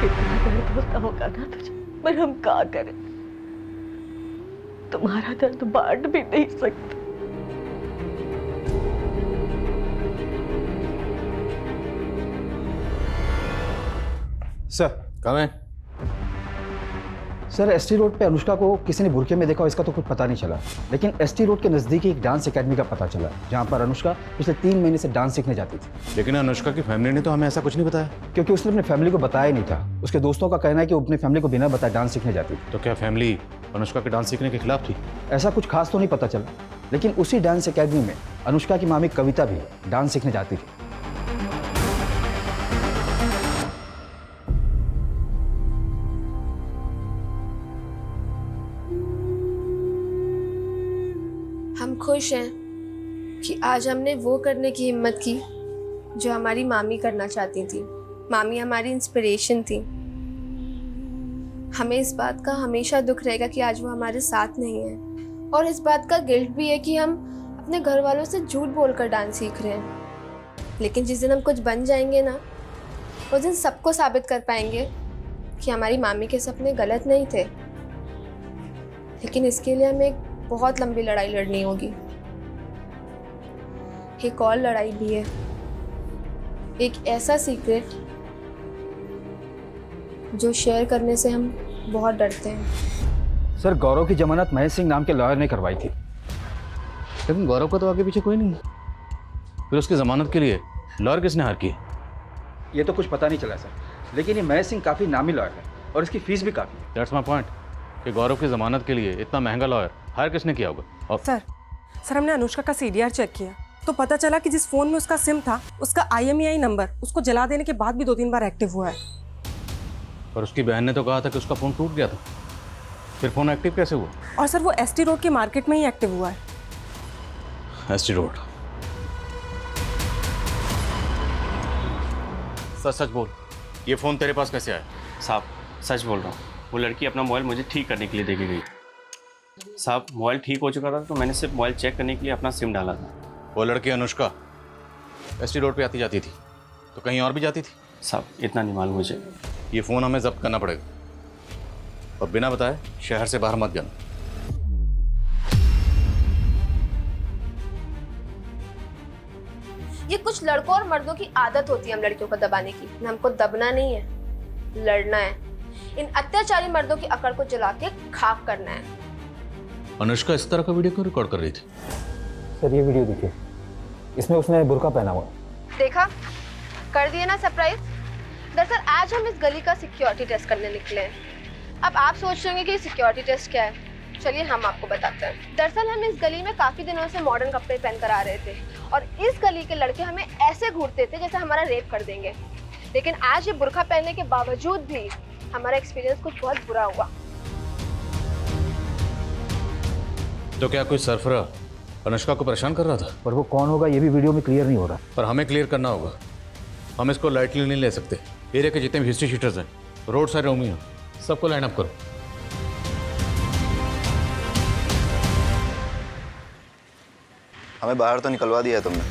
Speaker 2: कितना दर्द होता होगा ना तुझे, पर हम क्या करें, तुम्हारा दर्द बांट भी नहीं सकते।
Speaker 7: सर
Speaker 5: कम है
Speaker 7: सर, एसटी रोड पे अनुष्का को किसी ने बुरके में देखा, इसका तो कुछ पता नहीं चला, लेकिन एसटी रोड के नज़दीक एक डांस एकेडमी का पता चला जहाँ पर अनुष्का पिछले 3 महीने से डांस सीखने जाती थी।
Speaker 5: लेकिन अनुष्का की फैमिली ने तो हमें ऐसा कुछ नहीं बताया।
Speaker 7: क्योंकि उसने अपने फैमिली को बताया नहीं था। उसके दोस्तों का कहना है कि वो अपनी फैमिली को बिना बताए डांस सीखने जाती थी।
Speaker 5: तो क्या फैमिली अनुष्का के डांस सीखने के खिलाफ थी?
Speaker 7: ऐसा कुछ खास तो नहीं पता चला, लेकिन उसी डांस एकेडमी में अनुष्का की मामी कविता भी डांस सीखने जाती थी।
Speaker 1: हम खुश हैं कि आज हमने वो करने की हिम्मत की जो हमारी मामी करना चाहती थी। मामी हमारी इंस्पिरेशन थी। हमें इस बात का हमेशा दुख रहेगा कि आज वो हमारे साथ नहीं है, और इस बात का गिल्ट भी है कि हम अपने घर वालों से झूठ बोलकर डांस सीख रहे हैं। लेकिन जिस दिन हम कुछ बन जाएंगे ना, उस दिन सबको साबित कर पाएंगे कि हमारी मामी के सपने गलत नहीं थे। लेकिन इसके लिए हमें एक बहुत लंबी लड़ाई लड़नी होगी। एक और लड़ाई भी है, एक ऐसा सीक्रेट जो शेयर करने से हम बहुत डरते हैं।
Speaker 7: सर, गौरव की जमानत महेश सिंह नाम के लॉयर ने करवाई थी।
Speaker 5: लेकिन गौरव का तो आगे पीछे कोई नहीं, फिर उसकी जमानत के लिए लॉयर किसने हार की?
Speaker 7: ये तो कुछ पता नहीं चला सर, लेकिन ये महेश सिंह काफ़ी नामी लॉयर है और इसकी फीस भी काफ़ी।
Speaker 5: दैट्स माय पॉइंट कि गौरव की जमानत के लिए इतना महंगा लॉयर हायर किसने किया होगा? और
Speaker 12: सर हमने अनुष्का का CDR चेक किया तो पता चला कि जिस फोन में उसका सिम था, उसका IMEI नंबर उसको जला देने के बाद भी 2-3 बार एक्टिव हुआ है।
Speaker 5: पर उसकी बहन ने तो कहा था कि उसका फ़ोन टूट गया था, फिर फ़ोन एक्टिव कैसे हुआ?
Speaker 12: और सर वो ST रोड के मार्केट में ही एक्टिव हुआ है।
Speaker 5: ST road? सच सच बोल, ये फ़ोन तेरे पास कैसे आया?
Speaker 15: साहब सच बोल रहा हूँ, वो लड़की अपना मोबाइल मुझे ठीक करने के लिए दे के गई। साहब मोबाइल ठीक हो चुका था तो मैंने सिर्फ मोबाइल चेक करने के लिए अपना सिम डाला था।
Speaker 5: वो लड़की अनुष्का ST रोड पे आती जाती थी तो कहीं और भी जाती थी?
Speaker 15: साहब इतना नहीं मालूम मुझे।
Speaker 5: ये फ़ोन हमें जब्त करना पड़ेगा और बिना बताए शहर से बाहर मत जाना।
Speaker 1: ये कुछ लड़कों और मर्दों की आदत होती है हम लड़कियों को दबाने की। हमको दबना नहीं है, लड़ना है। इन अत्याचारी मर्दों की अकड़ को जला के खाक करना है।
Speaker 5: अनुष्का इस तरह का वीडियो क्यों रिकॉर्ड कर रही थी?
Speaker 7: सर ये वीडियो देखिए, इसमें उसने बुर्का पहना हुआ।
Speaker 1: देखा, कर दिए ना सरप्राइज। दरअसल आज हम इस गली का सिक्योरिटी टेस्ट करने निकले हैं। अब आप सोच रहे होंगे कि सिक्योरिटी टेस्ट क्या है, चलिए हम आपको बताते हैं। दरअसल हम इस गली में काफी दिनों से मॉडर्न कपड़े पहनकर आ रहे थे और इस गली के लड़के हमें ऐसे घूरते थे जैसे हमारा रेप कर देंगे। लेकिन आज ये बुर्का पहनने के बावजूद भी हमारा एक्सपीरियंस कुछ बहुत बुरा हुआ।
Speaker 5: तो क्या कोई सरफरा अनुष्का को परेशान कर रहा था?
Speaker 7: पर वो कौन होगा ये भी वीडियो में क्लियर नहीं हो रहा।
Speaker 5: पर हमें क्लियर करना होगा, हम इसको लाइटली नहीं ले सकते। एरिया के जितने भी हिस्ट्री शीटर्स हैं, रोड साइड रोमी हैं, सबको लाइन अप करो।
Speaker 9: हमें बाहर तो निकलवा दिया है तुमने,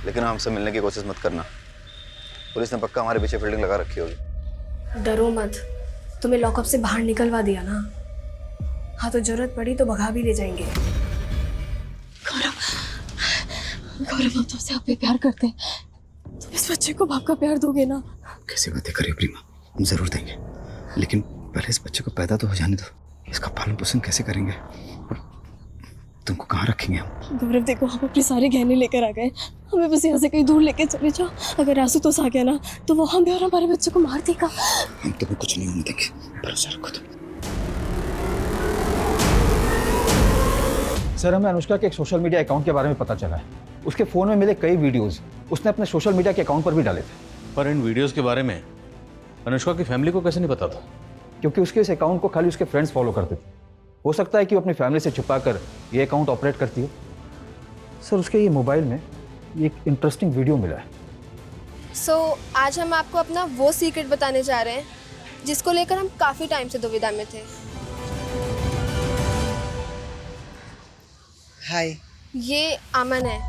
Speaker 9: लेकिन हमसे मिलने की कोशिश मत करना। पुलिस ने पक्का हमारे पीछे फील्डिंग लगा रखी होगी।
Speaker 8: डरो मत, तुम्हें लॉकअप से बाहर निकलवा दिया ना। हाँ तो जरूरत पड़ी तो भगा भी ले जाएंगे।
Speaker 16: गौरव हम तुमसे आप भी प्यार करते हैं, तुम इस बच्चे को बाप का प्यार दोगे ना?
Speaker 9: कैसी बातें करिए प्रीमा, हम जरूर देंगे, लेकिन पहले इस बच्चे को पैदा तो हो जाने दो। इसका पालन पोषण कैसे करेंगे और तुमको कहाँ रखेंगे हम?
Speaker 8: गौरव देखो, हम अपने सारे गहने लेकर आ गए, हमें बस यहाँ से कहीं दूर लेके चले जाओ। अगर आशुतोष आ गया ना तो वो हमें और हमारे बच्चे को मार देगा।
Speaker 9: हम तुम्हें कुछ नहीं होने देंगे, भरोसा रखो तुम।
Speaker 7: सर हमें अनुष्का के एक सोशल मीडिया अकाउंट के बारे में पता चला है। उसके फ़ोन में मिले कई वीडियोस उसने अपने सोशल मीडिया के अकाउंट पर भी डाले थे।
Speaker 5: पर इन वीडियोस के बारे में अनुष्का की फैमिली को कैसे नहीं पता था?
Speaker 7: क्योंकि उसके इस अकाउंट को खाली उसके फ्रेंड्स फॉलो करते थे। हो सकता है कि वो अपनी फैमिली से छुपाकर ये अकाउंट ऑपरेट करती हो। सर उसके ये मोबाइल में ये एक इंटरेस्टिंग वीडियो मिला है।
Speaker 1: आज हम आपको अपना वो सीक्रेट बताने जा रहे हैं जिसको लेकर हम काफ़ी टाइम से दुविधा में थे।
Speaker 14: हाय,
Speaker 1: ये अमन है।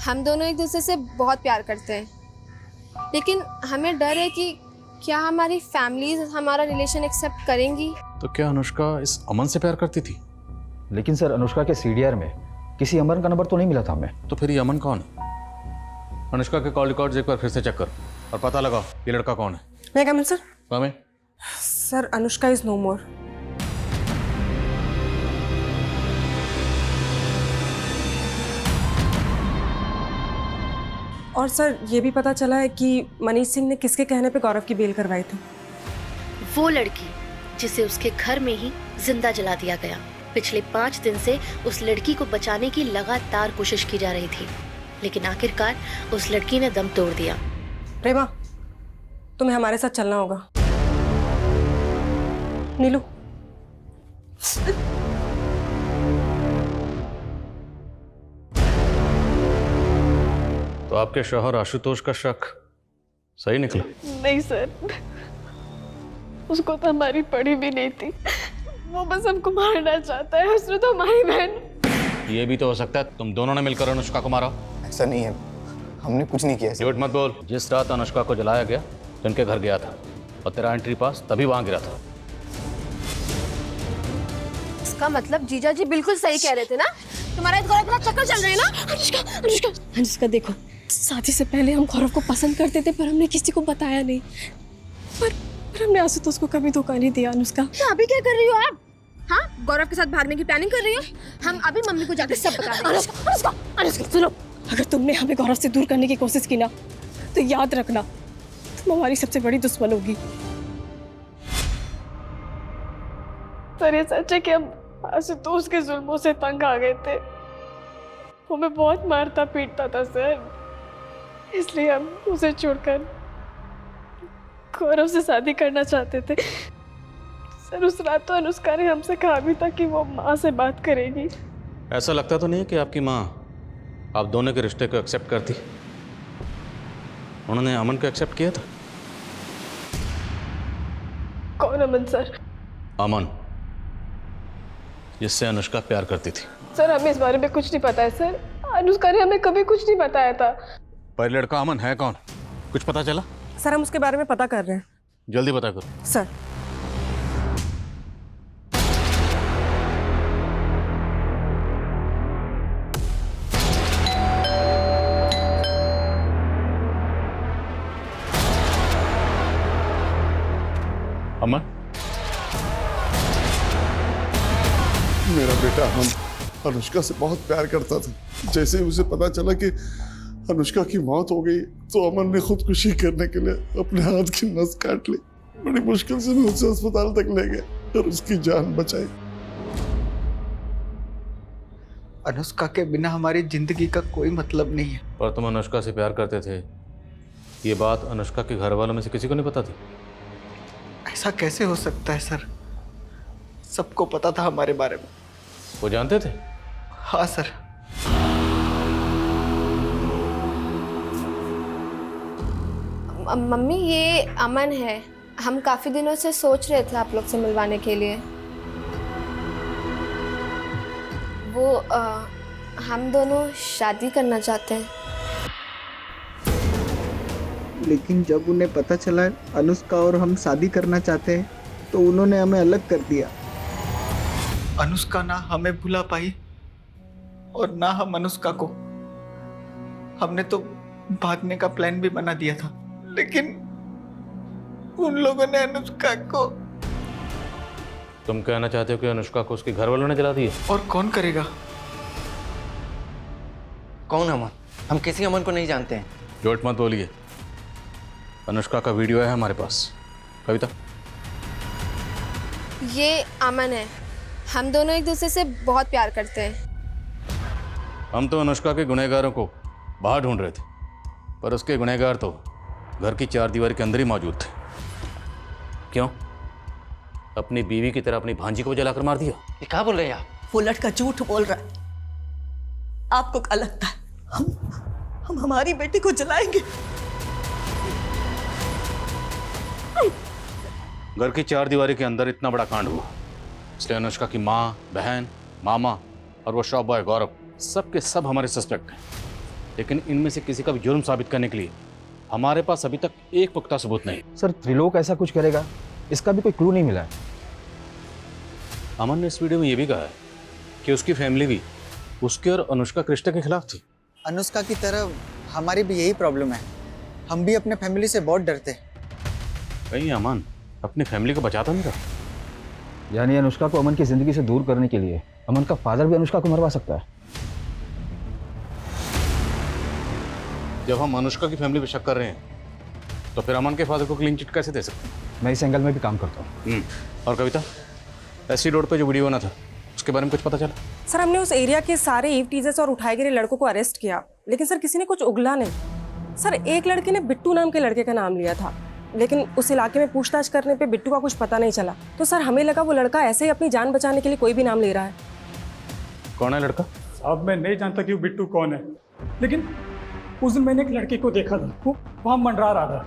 Speaker 1: हम दोनों एक दूसरे से बहुत प्यार करते हैं, लेकिन हमें डर है कि क्या हमारी फैमिलीज हमारा रिलेशन एक्सेप्ट करेंगी।
Speaker 5: तो क्या अनुष्का इस अमन से प्यार करती थी?
Speaker 7: लेकिन सर अनुष्का के सीडीआर में किसी अमन का नंबर तो नहीं मिला था हमें।
Speaker 5: तो फिर ये अमन कौन है? अनुष्का के कॉल रिकॉर्ड्स एक बार फिर से चेक कर और पता लगाओ ये लड़का कौन है।
Speaker 12: मैं कम इन सर?
Speaker 5: कम है।
Speaker 12: सर अनुष्का इज नो मोर। और सर ये भी पता चला है कि मनीष सिंह ने किसके कहने पे गौरव की बेल करवाई थी।
Speaker 11: वो लड़की जिसे उसके घर में ही जिंदा जला दिया गया। पिछले 5 दिन से उस लड़की को बचाने की लगातार कोशिश की जा रही थी, लेकिन आखिरकार उस लड़की ने दम तोड़ दिया।
Speaker 12: प्रेमा, तुम्हें हमारे साथ चलना होगा। नीलू,
Speaker 5: तो आपके शौहर आशुतोष का शक सही निकला?
Speaker 16: नहीं सर, उसको तो हमारी पड़ी भी नहीं थी। वो बस हमको मारना चाहता है। उसने तो हमारी बहन।
Speaker 5: ये भी तो हो सकता है तुम दोनों ने मिलकर अनुष्का को मारा।
Speaker 9: ऐसा नहीं है, हमने कुछ नहीं किया।
Speaker 5: झूठ मत बोल। जिस रात अनुष्का को जलाया गया तो इनके घर गया था और तेरा एंट्री पास तभी वहां गिरा था।
Speaker 1: इसका मतलब जीजा जी बिल्कुल सही कह रहे थे ना? तुम्हारा इस गौरव के साथ चक्कर चल रहे हैं ना?
Speaker 16: अनुष्का देखो, शादी से पहले हम गौरव को पसंद करते थे, पर हमने किसी को बताया नहीं। पर हमने आशुतोष को कभी धोखा नहीं दिया। अनुष्का,
Speaker 1: तो अभी क्या कर रही हो आप? हाँ, गौरव के साथ भागने की प्लानिंग कर रही हो? हम अभी मम्मी को जाकर सब बता देंगे।
Speaker 16: अनुष्का सुनो, अगर तुमने हमें गौरव से दूर करने की कोशिश की ना, तो याद रखना तुम हमारी सबसे बड़ी दुश्मन होगी। सर ये सच है कि हम आशुतोष के जुल्मों से तंग आ गए थे। वो हमें बहुत मारता पीटता था सर, इसलिए हम उसे छोड़कर गौरव से शादी करना चाहते थे। सर उस रात तो अनुष्का ने हमसे कहा भी था कि वो माँ से बात करेगी।
Speaker 5: ऐसा लगता तो नहीं है कि आपकी माँ आप दोनों के रिश्ते को एक्सेप्ट करती? उन्होंने अमन को एक्सेप्ट किया था।
Speaker 16: कौन अमन सर?
Speaker 5: अमन, जिससे अनुष्का प्यार करती थी।
Speaker 16: सर हमें इस बारे में कुछ नहीं पता है सर। अनुष्का ने हमें कभी कुछ नहीं बताया था।
Speaker 5: पर लड़का अमन है कौन? कुछ पता चला?
Speaker 12: सर हम उसके बारे में पता कर रहे हैं।
Speaker 5: जल्दी पता करो।
Speaker 12: सर
Speaker 5: अमन,
Speaker 17: मेरा बेटा अमन अनुष्का से बहुत प्यार करता था। जैसे ही उसे पता चला कि अनुष्का की मौत हो गई तो अमन ने खुदकुशी करने के लिए अपने हाथ की नस काट ली। बड़ी मुश्किल से मैं उसे अस्पताल तक ले गया और उसकी जान बचाई।
Speaker 14: अनुष्का के बिना हमारी जिंदगी का कोई मतलब नहीं है।
Speaker 5: पर तुम अनुष्का से प्यार करते थे, ये बात अनुष्का के घर वालों में से किसी को नहीं पता थी?
Speaker 14: ऐसा कैसे हो सकता है सर? सबको पता था हमारे बारे में।
Speaker 5: वो जानते थे?
Speaker 14: हाँ सर।
Speaker 1: मम्मी ये अमन है। हम काफी दिनों से सोच रहे थे आप लोग से मिलवाने के लिए। वो हम दोनों शादी करना चाहते हैं।
Speaker 14: लेकिन जब उन्हें पता चला अनुष्का और हम शादी करना चाहते हैं तो उन्होंने हमें अलग कर दिया। अनुष्का ना हमें भुला पाई और ना हम अनुष्का को। हमने तो भागने का प्लान भी बना दिया था, लेकिन उन लोगों ने अनुष्का को।
Speaker 5: तुम कहना चाहते हो कि अनुष्का को उसके घर वालों ने जला दिया?
Speaker 14: और कौन करेगा?
Speaker 4: कौन अमन? हम किसी अमन को नहीं जानते हैं।
Speaker 5: झूठ मत बोलिए। अनुष्का का वीडियो है हमारे पास। कविता,
Speaker 1: ये अमन है। हम दोनों एक दूसरे से बहुत प्यार करते हैं।
Speaker 5: हम तो अनुष्का के गुनहगारों को बाहर ढूंढ रहे थे, पर उसके गुनहगार तो घर की 4 दीवारी के अंदर ही मौजूद थे। क्यों? अपनी बीवी की तरह अपनी भांजी को जलाकर मार दिया।
Speaker 4: ये क्या बोल रहे हैं आप?
Speaker 2: वो लड़का झूठ बोल रहा है। आपको क्या लगता है हम हमारी बेटी को जलाएंगे?
Speaker 5: घर की चार दीवारी के अंदर इतना बड़ा कांड हुआ, इसलिए अनुष्का की माँ, बहन, मामा और वो शॉप बॉय गौरव सब के सब हमारे सस्पेक्ट हैं। लेकिन इनमें से किसी का भी जुर्म साबित करने के लिए हमारे पास अभी तक एक पुख्ता सबूत नहीं।
Speaker 7: सर त्रिलोक ऐसा कुछ करेगा, इसका भी कोई क्लू नहीं मिला है।
Speaker 5: अमन ने इस वीडियो में ये भी कहा है कि उसकी फैमिली भी उसके और अनुष्का के रिश्ते के खिलाफ थी।
Speaker 14: अनुष्का की तरह हमारी भी यही प्रॉब्लम है, हम भी अपने फैमिली से बहुत डरते हैं।
Speaker 5: कहीं अमन अपनी फैमिली को बचाता नहीं रहा।
Speaker 7: यानी अनुष्का को अमन की जिंदगी से दूर करने के लिए अमन का फादर भी अनुष्का को मरवा सकता है।
Speaker 5: जब हम अनुष्का की फैमिली पे शक कर रहे हैं तो फिर अमन के फादर को क्लीन चिट कैसे दे सकते हैं?
Speaker 7: मैं इस एंगल में भी काम करता हूँ।
Speaker 5: और कविता, एससी रोड पे जो वीडियो बना था उसके बारे में कुछ पता चला?
Speaker 12: सर हमने उस एरिया के सारे ईव टीजर्स और उठाए गिरे लड़कों को अरेस्ट किया, लेकिन सर किसी ने कुछ उगला नहीं। सर एक लड़के ने बिट्टू नाम के लड़के का नाम लिया था, लेकिन उस इलाके में पूछताछ करने पे बिट्टू का कुछ पता नहीं चला। तो सर हमें लगा वो लड़का ऐसे ही अपनी जान बचाने के लिए कोई भी नाम ले रहा है।
Speaker 5: कौन है लड़का?
Speaker 18: अब मैं नहीं जानता कि वो बिट्टू कौन है, लेकिन उस दिन मैंने एक लड़की को देखा था, वो वहाँ मंडरा रहा था।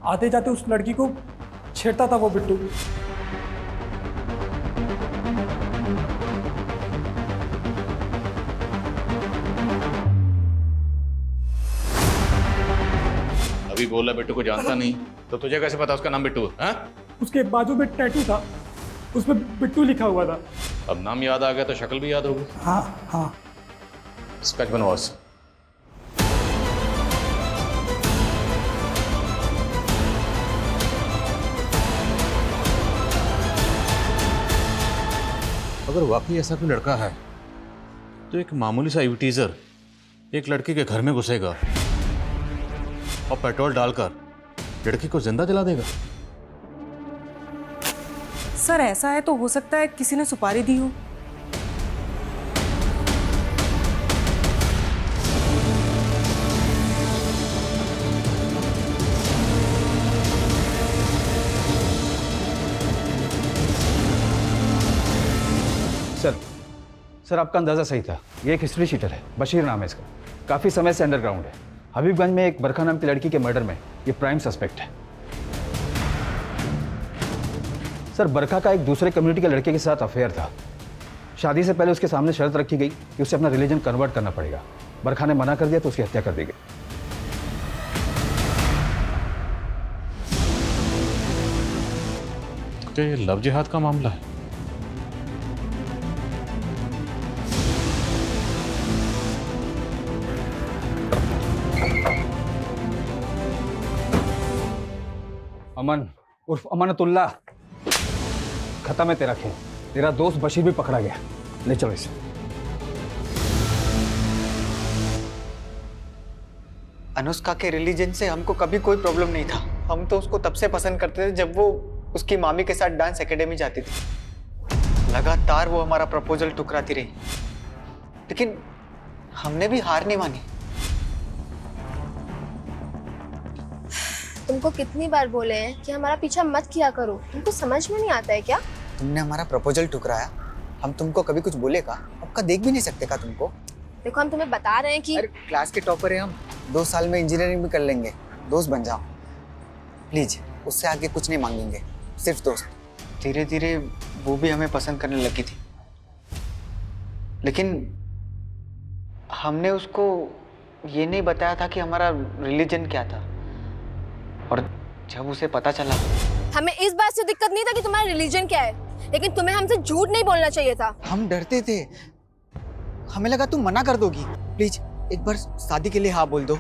Speaker 18: आते जाते उस लड़की को छेड़ता था वो बिट्टू।
Speaker 5: अभी बोला बिट्टू को जानता नहीं, तो तुझे कैसे पता उसका नाम बिट्टू है?
Speaker 18: उसके बाजू में टैटू था, उसमें बिट्टू लिखा हुआ था।
Speaker 5: अब नाम याद आ गया तो शक्ल भी याद होगी।
Speaker 18: हाँ हाँ।
Speaker 5: स्केच बनवा उससे। अगर वाकई ऐसा कोई लड़का है तो एक मामूली सा टीजर एक लड़की के घर में घुसेगा और पेट्रोल डालकर लड़की को जिंदा जला देगा।
Speaker 12: सर ऐसा है तो हो सकता है किसी ने सुपारी दी हो।
Speaker 7: सर आपका अंदाजा सही था, ये एक हिस्ट्री शीटर है, बशीर नाम है इसका। काफ़ी समय से अंडरग्राउंड है। हबीबगंज में एक बरखा नाम की लड़की के मर्डर में ये प्राइम सस्पेक्ट है। सर बरखा का एक दूसरे कम्युनिटी के लड़के के साथ अफेयर था। शादी से पहले उसके सामने शर्त रखी गई कि उसे अपना रिलीजन कन्वर्ट करना पड़ेगा। बरखा ने मना कर दिया तो उसकी हत्या कर दी गई।
Speaker 5: क्या ये लव जिहाद का मामला है?
Speaker 7: अमन उर्फ अमानतुल्लाह, खत्म है तेरा खेल। तेरा दोस्त बशीर भी पकड़ा गया। ले चलो इसे।
Speaker 14: अनुष्का के रिलीजन से हमको कभी कोई प्रॉब्लम नहीं था। हम तो उसको तब से पसंद करते थे जब वो उसकी मामी के साथ डांस एकेडमी जाती थी। लगातार वो हमारा प्रपोजल ठुकराती रही, लेकिन हमने भी हार नहीं मानी।
Speaker 8: तुमको कितनी बार बोले हैं कि हमारा पीछा मत किया करो, तुमको समझ में नहीं आता है क्या?
Speaker 14: तुमने हमारा प्रपोजल ठुकराया, हम तुमको कभी कुछ बोले का? आपका देख भी नहीं सकते का तुमको?
Speaker 8: देखो हम तुम्हें बता रहे हैं कि
Speaker 14: अरे क्लास के टॉपर है हम, 2 साल में इंजीनियरिंग भी कर लेंगे। दोस्त बन जाओ प्लीज, उससे आगे कुछ नहीं मांगेंगे, सिर्फ दोस्त। धीरे धीरे वो भी हमें पसंद करने लगी थी, लेकिन हमने उसको ये नहीं बताया था कि हमारा रिलीजन क्या था। और जब उसे पता चला,
Speaker 8: हमें इस बात से दिक्कत नहीं था कि तुम्हारा रिलीजन क्या है, लेकिन तुम्हें हमसे झूठ नहीं बोलना चाहिए था।
Speaker 14: हम डरते थे, हमें लगा तुम मना कर दोगी। प्लीज एक बार शादी के लिए हाँ बोल दो,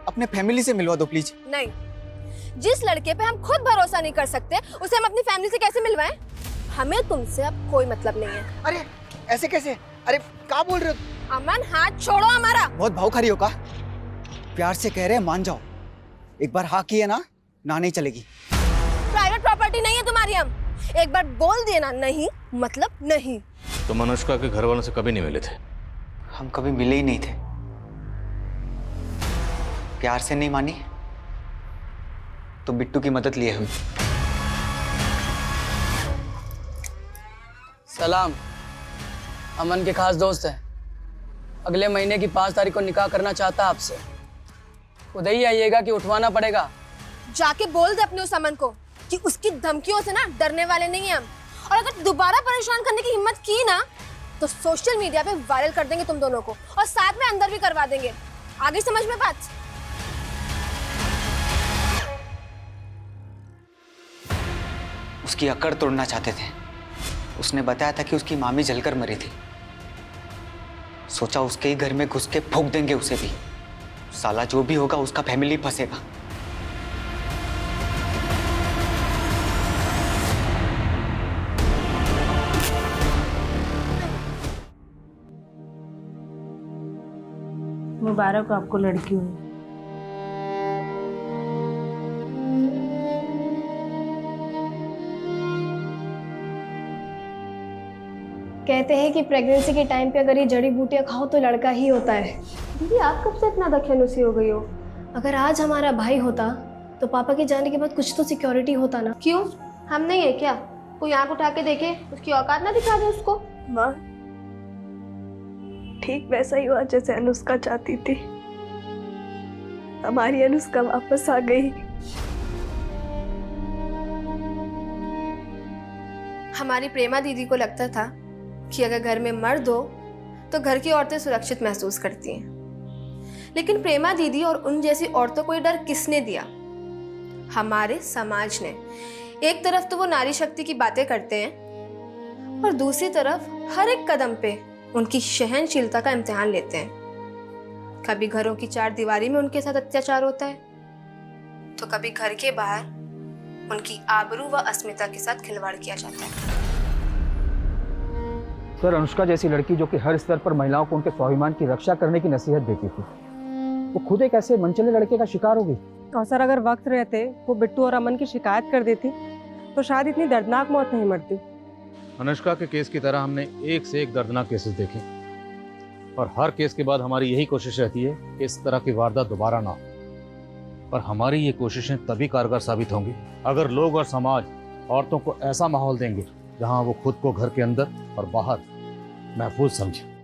Speaker 14: अपने फैमिली से मिलवा दो प्लीज।
Speaker 8: नहीं, जिस लड़के पे हम खुद भरोसा नहीं कर सकते उसे हम अपनी फैमिली से कैसे मिलवाएं? हमें तुमसे अब कोई मतलब नहीं है।
Speaker 14: अरे ऐसे कैसे? अरे क्या बोल रहे हो?
Speaker 8: अमन हाथ छोड़ो हमारा।
Speaker 14: बहुत भाव खा रही हो का? प्यार से कह रहे हैं, मान जाओ। एक बार हाँ किए ना नहीं चलेगी।
Speaker 8: प्राइवेट प्रॉपर्टी नहीं है तुम्हारी। हम एक बार बोल दिए ना नहीं मतलब नहीं।
Speaker 5: तुम अनुष्का के घर वालों से कभी नहीं मिले थे?
Speaker 14: हम कभी मिले ही नहीं थे। प्यार से नहीं मानी तो बिट्टू की मदद लिए हुई।
Speaker 19: सलाम। अमन के खास दोस्त हैं। अगले महीने की 5 तारीख को निकाह करना चाहता है आपसे। उधर ही आइएगा कि उठवाना पड़ेगा?
Speaker 1: जाके बोल दे अपने उस अमन को कि उसकी धमकियों से ना डरने वाले नहीं हैं हम। और अगर दोबारा परेशान करने की हिम्मत की ना तो सोशल मीडिया पे वायरल कर देंगे तुम दोनों को और साथ में अंदर भी करवा देंगे। आगे समझ में बात?
Speaker 20: उसकी अकड़ तोड़ना चाहते थे। उसने बताया था कि उसकी मामी जलकर मरी थी। सोचा उसके ही घर में घुस के फूंक देंगे उसे भी। साला जो भी होगा उसका फैमिली फंसेगा।
Speaker 21: मुबारक आपको लड़की हुई।
Speaker 8: कहते हैं कि प्रेगनेंसी के टाइम पे अगर ये जड़ी बूटियां खाओ तो लड़का ही होता है। दीदी आप कब से इतना दखलअंदाजी हो गई हो? अगर आज हमारा भाई होता तो पापा के जाने के बाद कुछ तो सिक्योरिटी होता ना।
Speaker 1: क्यों? हम नहीं है क्या? कोई आंख उठा के देखे, उसकी औकात ना दिखा दे उसको।
Speaker 16: माँ ठीक वैसा ही हुआ जैसे अनुष्का चाहती थी। हमारी अनुष्का वापस आ गई।
Speaker 1: हमारी प्रेमा दीदी को लगता था कि अगर घर में मर्द हो तो घर की औरतें सुरक्षित महसूस करती हैं। लेकिन प्रेमा दीदी और उन जैसी औरतों को ये डर किसने दिया? हमारे समाज ने। एक तरफ तो वो नारी शक्ति की बातें करते हैं और दूसरी तरफ हर एक कदम पे उनकी सहनशीलता का इम्तिहान लेते हैं। कभी घरों की 4 दीवारी में उनके साथ अत्याचार होता है तो कभी घर के बाहर उनकी आबरू व अस्मिता के साथ खिलवाड़ किया जाता है।
Speaker 7: सर, अनुष्का जैसी लड़की जो कि हर स्तर पर महिलाओं को उनके स्वाभिमान की रक्षा करने की नसीहत देती थी, वो खुद एक ऐसे मनचले लड़के का शिकार हो गई।
Speaker 12: और सर अगर वक्त रहते वो बिट्टू और अमन की शिकायत कर देती तो शायद इतनी दर्दनाक मौत नहीं मरती।
Speaker 5: अनुष्का के केस की तरह हमने एक से एक दर्दनाक केसेस देखे और हर केस के बाद हमारी यही कोशिश रहती है कि इस तरह की वारदात दोबारा ना हो। पर हमारी ये कोशिशें तभी कारगर साबित होंगी अगर लोग और समाज औरतों को ऐसा माहौल देंगे जहां वो खुद को घर के अंदर और बाहर महफूज समझे।